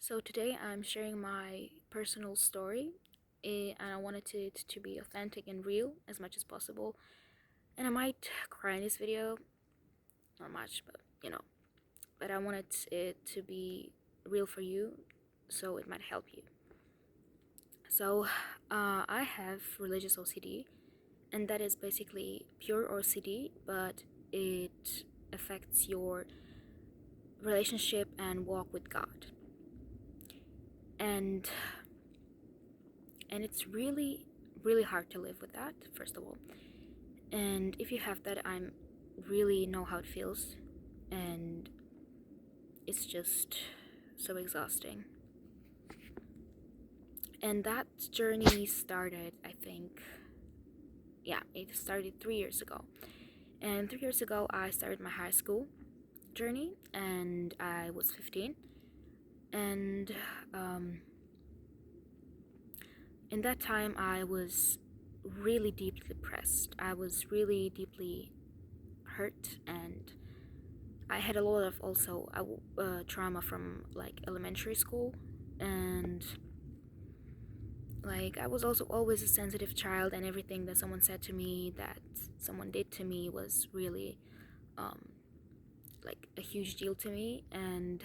So today I'm sharing my personal story, and I wanted it to be authentic and real as much as possible. And I might cry in this video, not much, but but I wanted it to be real for you, so it might help you. So, I have religious OCD, and that is basically pure OCD, but it affects your relationship and walk with God. And it's really hard to live with that, first of all. And if you have that, I'm really know how it feels, and it's just so exhausting. And that journey started, I think, it started 3 years ago. And 3 years ago, I started my high school journey, and I was 15. And in that time, I was really deeply depressed. I was really deeply hurt, and I had a lot of also trauma from like elementary school, and like I was also always a sensitive child, and everything that someone said to me, that someone did to me, was really um, like a huge deal to me. And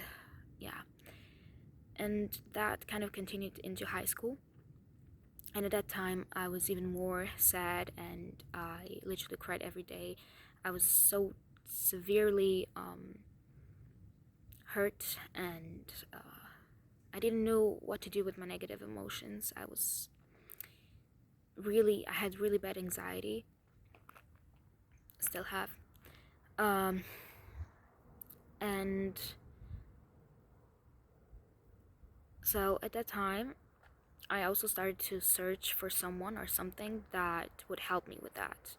yeah, and that kind of continued into high school. And at that time, I was even more sad, and I literally cried every day. I was so severely hurt, and I didn't know what to do with my negative emotions. I had really bad anxiety, still have. Um, and so at that time, I also started to search for someone or something that would help me with that,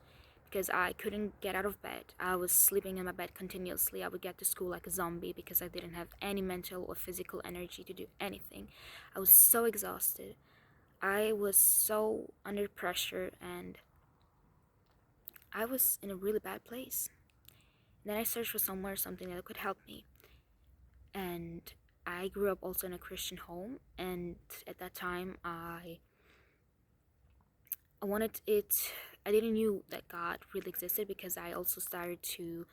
because I couldn't get out of bed. I was sleeping in my bed continuously. I would get to school like a zombie because I didn't have any mental or physical energy to do anything. I was so exhausted. I was so under pressure, and I was in a really bad place. Then I searched for something that could help me. And I grew up also in a Christian home, and at that time I wanted it. I didn't knew that God really existed, because I also started to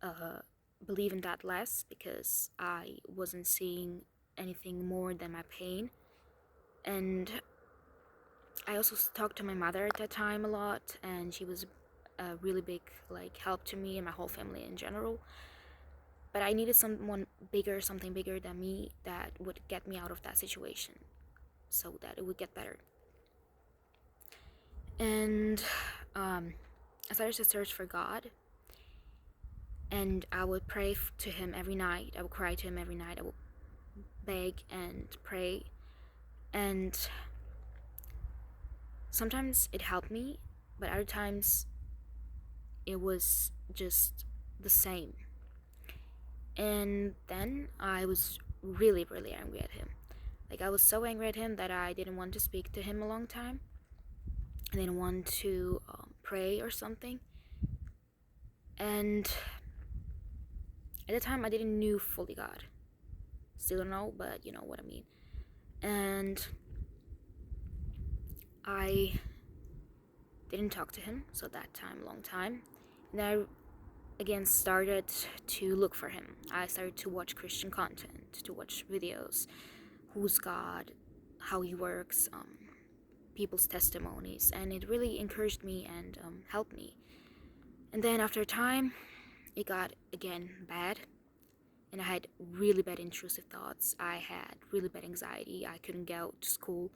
uh, believe in that less, because I wasn't seeing anything more than my pain. And I also talked to my mother at that time a lot, and she was a really big like help to me and my whole family in general. But I needed something bigger than me, that would get me out of that situation, so that it would get better. And I started to search for God, and I would pray to Him every night. I would cry to Him every night. I would beg and pray, and sometimes it helped me, but other times it was just the same. And then I was really, really angry at Him. Like, I was so angry at Him that I didn't want to speak to Him a long time. I didn't want to pray or something. And at the time, I didn't knew fully God. Still don't know, but you know what I mean. And I didn't talk to Him, so that time, long time. And I again started to look for Him. I started to watch Christian content, to watch videos, who's God, how He works, people's testimonies, and it really encouraged me and helped me. And then after a time, it got again bad, and I had really bad intrusive thoughts. I had really bad anxiety. I couldn't go to school.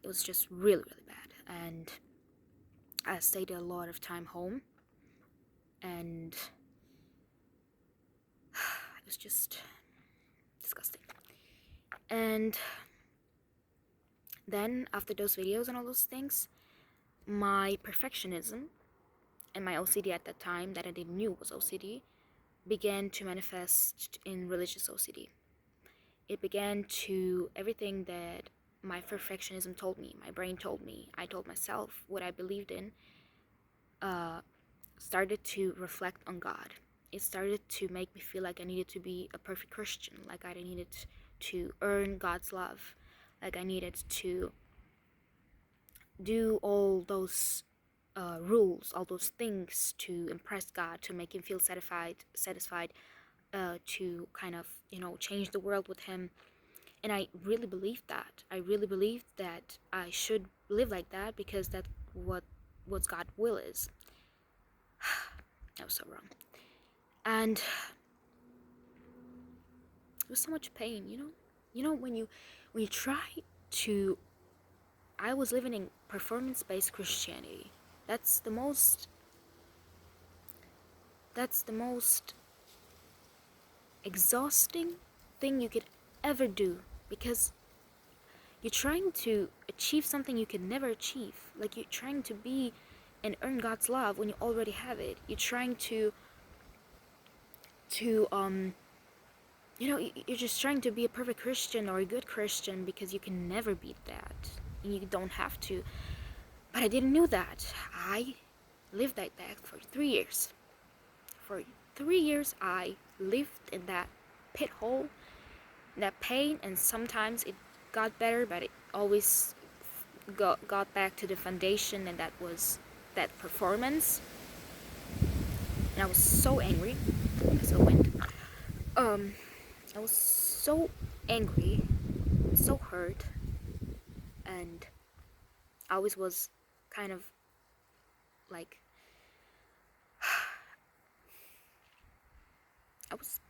It was just really, really bad, and I stayed a lot of time home, and it was just disgusting. And then after those videos and all those things, my perfectionism and my OCD at that time, that I didn't knew was OCD, began to manifest in religious OCD. It began to everything that my perfectionism told me, my brain told me, I told myself, what I believed in, started to reflect on God. It started to make me feel like I needed to be a perfect Christian, like I needed to earn God's love. Like I needed to do all those rules, all those things to impress God, to make him feel satisfied, to kind of, change the world with him. And I really believed that. I really believed that I should live like that because that's what God's will is. That was so wrong. And it was so much pain, when you try to. I was living in performance-based Christianity. That's the most exhausting thing you could ever do, because you're trying to achieve something you could never achieve. Like you're trying to be and earn God's love when you already have it. You're trying to you're just trying to be a perfect Christian or a good Christian, because you can never beat that. And you don't have to. But I didn't know that. I lived like that for 3 years. For 3 years, I lived in that pit hole, that pain, and sometimes it got better, but it always got back to the foundation, and that was that performance. And I was so angry as I went. I was so angry, so hurt, and I always was kind of like I was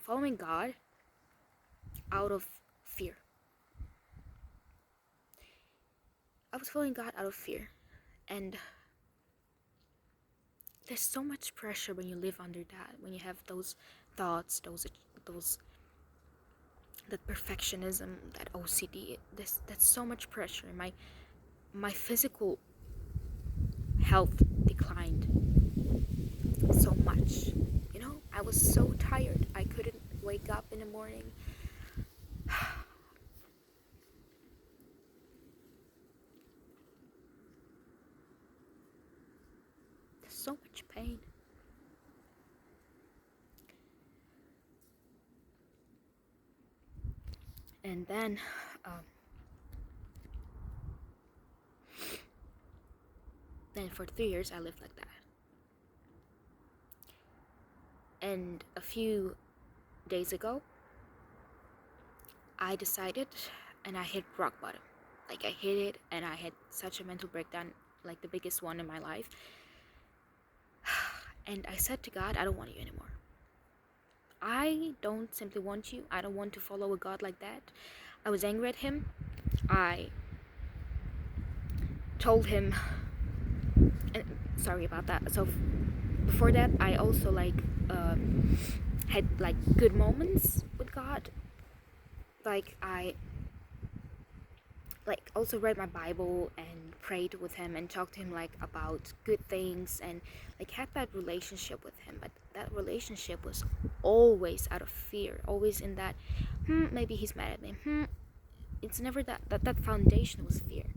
following God out of fear. I was following God out of fear. And there's so much pressure when you live under that, when you have those thoughts, that perfectionism, that OCD. That's so much pressure. My physical health declined so much. I was so tired. I couldn't wake up in the morning. There's so much pain. And then for 3 years I lived like that. And a few days ago, I decided, and I hit rock bottom. Like I hit it, and I had such a mental breakdown, like the biggest one in my life. And I said to God, I don't want you anymore. I don't simply want you. I don't want to follow a God like that. I was angry at him. I told him, and sorry about that. So before that, I also had good moments with God. Like I also read my Bible and prayed with him and talked to him about good things, and had that relationship with him. But that relationship was always out of fear, always in that maybe he's mad at me. It's never that foundation was fear.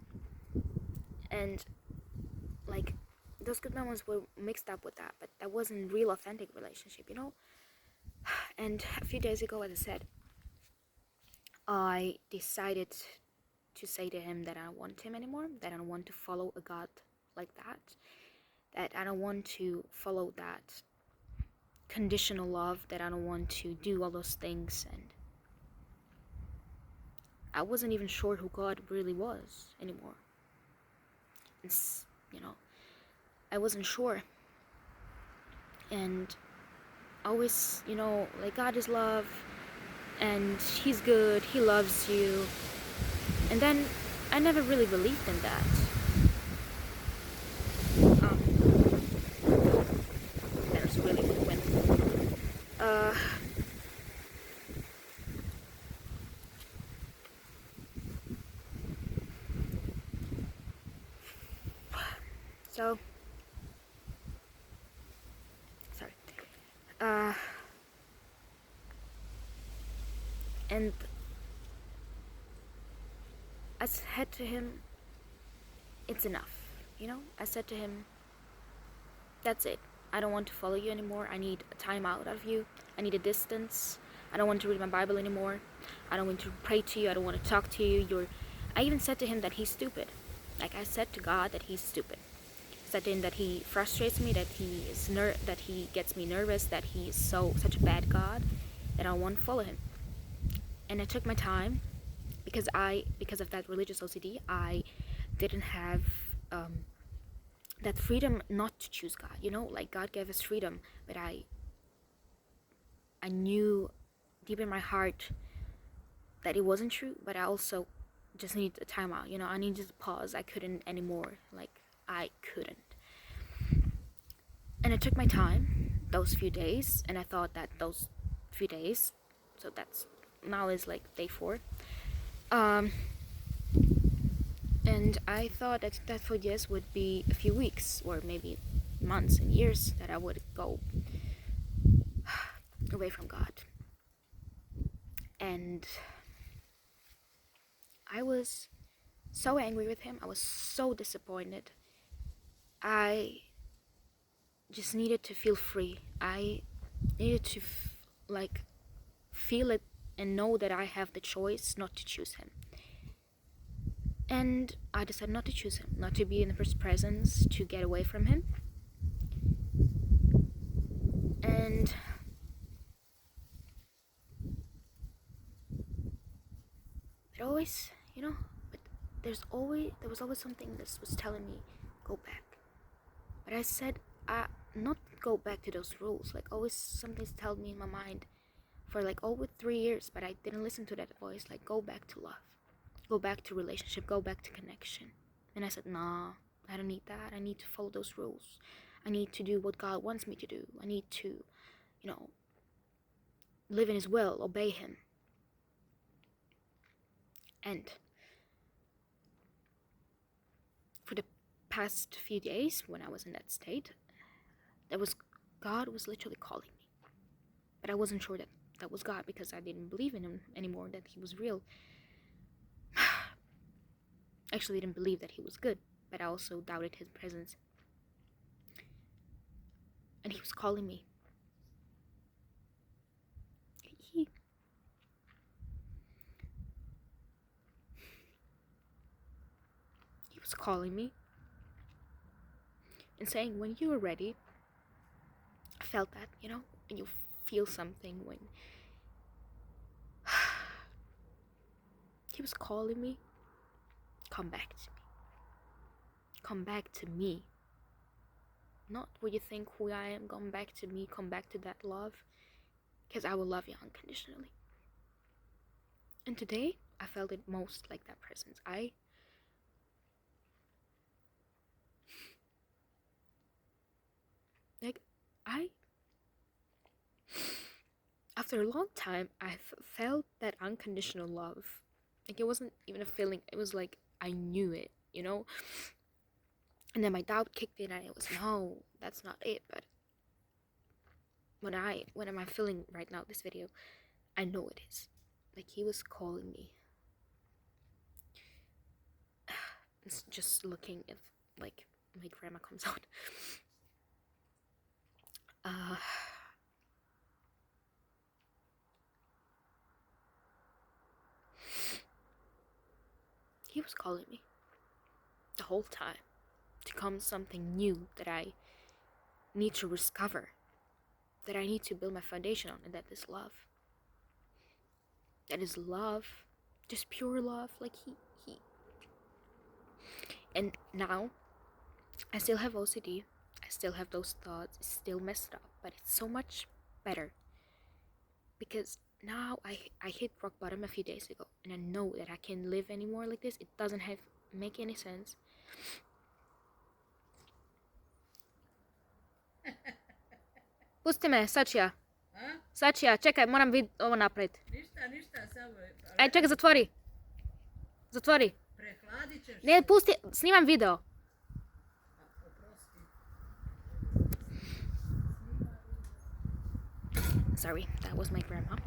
And those good moments were mixed up with that, but that wasn't real authentic relationship. And a few days ago, as I said, I decided to say to him that I don't want him anymore, that I don't want to follow a God like that I don't want to follow that conditional love, that I don't want to do all those things. And I wasn't even sure who God really was anymore. It's, I wasn't sure. And always, God is love, and he's good, he loves you. And then I never really believed in that. There's really good wind. So, sorry. And I said to him, it's enough. I said to him, that's it. I don't want to follow you anymore. I need a time out of you. I need a distance. I don't want to read my Bible anymore. I don't want to pray to you. I don't want to talk to you. I even said to him that he's stupid. Like, I said to God that he's stupid. I said to him that he frustrates me, that that he gets me nervous, that he is such a bad God, that I won't follow him. And I took my time, because of that religious OCD, I didn't have that freedom not to choose God. Like, God gave us freedom, but I knew deep in my heart that it wasn't true, but I also just needed a timeout. I needed to pause. I couldn't anymore. Like, I couldn't. And I took my time those few days, and I thought that those few days, so that's now is like day 4, and I thought that for years would be a few weeks or maybe months and years that I would go away from God. And I was so angry with him. I was so disappointed. I just needed to feel free. I needed to feel it and know that I have the choice not to choose him. And I decided not to choose him, not to be in his presence, to get away from him. And it always, but there was always something that was telling me, go back. But I said, not go back to those rules. Like, always something's telling me in my mind for like over 3 years, but I didn't listen to that voice. Like, go back to love, go back to relationship, go back to connection. And I said, nah, I don't need that. I need to follow those rules. I need to do what God wants me to do. I need to, live in his will, obey him. And for the past few days, when I was in that state, God was literally calling me. But I wasn't sure that was God, because I didn't believe in him anymore, that he was real. Actually, didn't believe that he was good, but I also doubted his presence. And he was calling me. He was calling me and saying, when you are ready. I felt that, and you feel something when he was calling me, come back to me. Come back to me. Not what you think who I am, come back to me, come back to that love, because I will love you unconditionally. And today, I felt it most like that presence. After a long time, I felt that unconditional love. Like, it wasn't even a feeling, it was like I knew it, And then my doubt kicked in, and it was, no, that's not it. But what am I feeling right now, this video, I know it is. Like, he was calling me. It's just looking if, like, my grandma comes out. He was calling me the whole time to come something new that I need to discover, that I need to build my foundation on, and that is love. That is love, just pure love, like he. And now, I still have OCD, I still have those thoughts, it's still messed up, but it's so much better, because now I hit rock bottom a few days ago, and I know that I can't live anymore like this. It doesn't make any sense. Pusti me, Sačija. Sačija, čekaj, moram ovo napraviti. Ništa, samo... Aj, čekaj, zatvori. Prehladit ćeš. Ne, pusti, snimam video. Oprosti. Sorry, that was my grandma.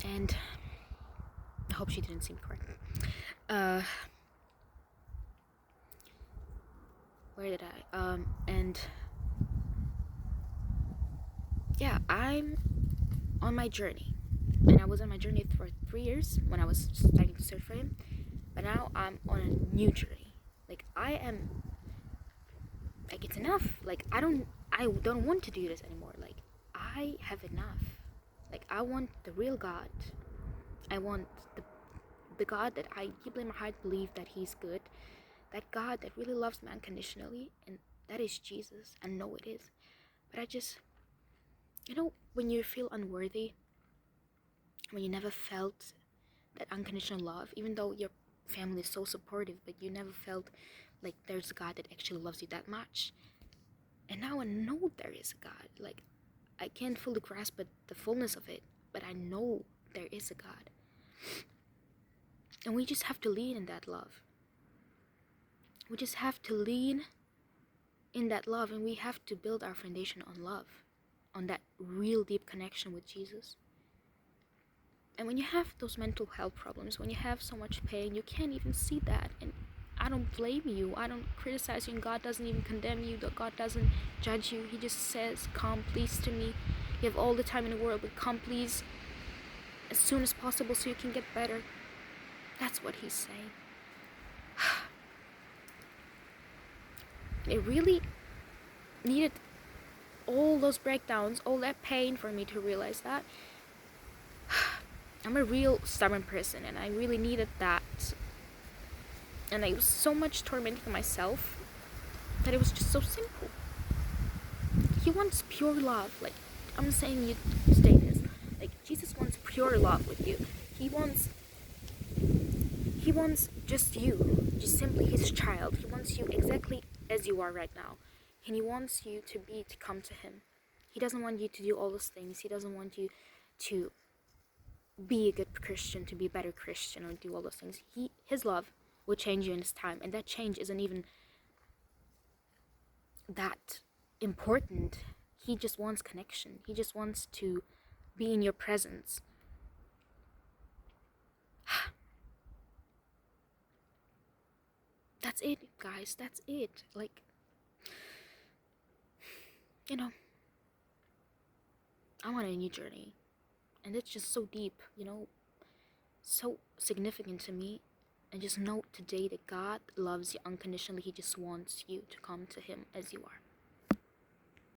And I hope she didn't see me cry. where did and yeah, I'm on my journey. And I was on my journey for 3 years when I was starting to search for him. But now I'm on a new journey. Like, I am, like, it's enough. Like, I don't want to do this anymore. Like, I have enough. Like, I want the real God. I want the God that I deeply in my heart believe that he's good. That God that really loves me unconditionally. And that is Jesus. I know it is. But I just, when you feel unworthy, when you never felt that unconditional love, even though your family is so supportive, but you never felt like there's a God that actually loves you that much. And now I know there is a God. Like, I can't fully grasp the fullness of it, but I know there is a God. And we just have to lean in that love. We just have to lean in that love, and we have to build our foundation on love, on that real deep connection with Jesus. And when you have those mental health problems, when you have so much pain, you can't even see that. And I don't blame you. I don't criticize you. And God doesn't even condemn you. God doesn't judge you. He just says, come please to me. You have all the time in the world, but come please as soon as possible so you can get better. That's what he's saying. It really needed all those breakdowns, all that pain for me to realize that. I'm a real stubborn person, and I really needed that. And I was so much tormenting myself that it was just so simple. He wants pure love. Like, I'm saying you stay this. Like, Jesus wants pure love with you. He wants just you, just simply his child. He wants you exactly as you are right now. And he wants you to come to him. He doesn't want you to do all those things. He doesn't want you to be a good Christian, to be a better Christian, or do all those things. His love will change you in his time, and that change isn't even that important. He just wants connection. He just wants to be in your presence. That's it, guys. That's it. Like, I'm on a new journey, and it's just so deep, so significant to me. And just know today that God loves you unconditionally. He just wants you to come to him as you are.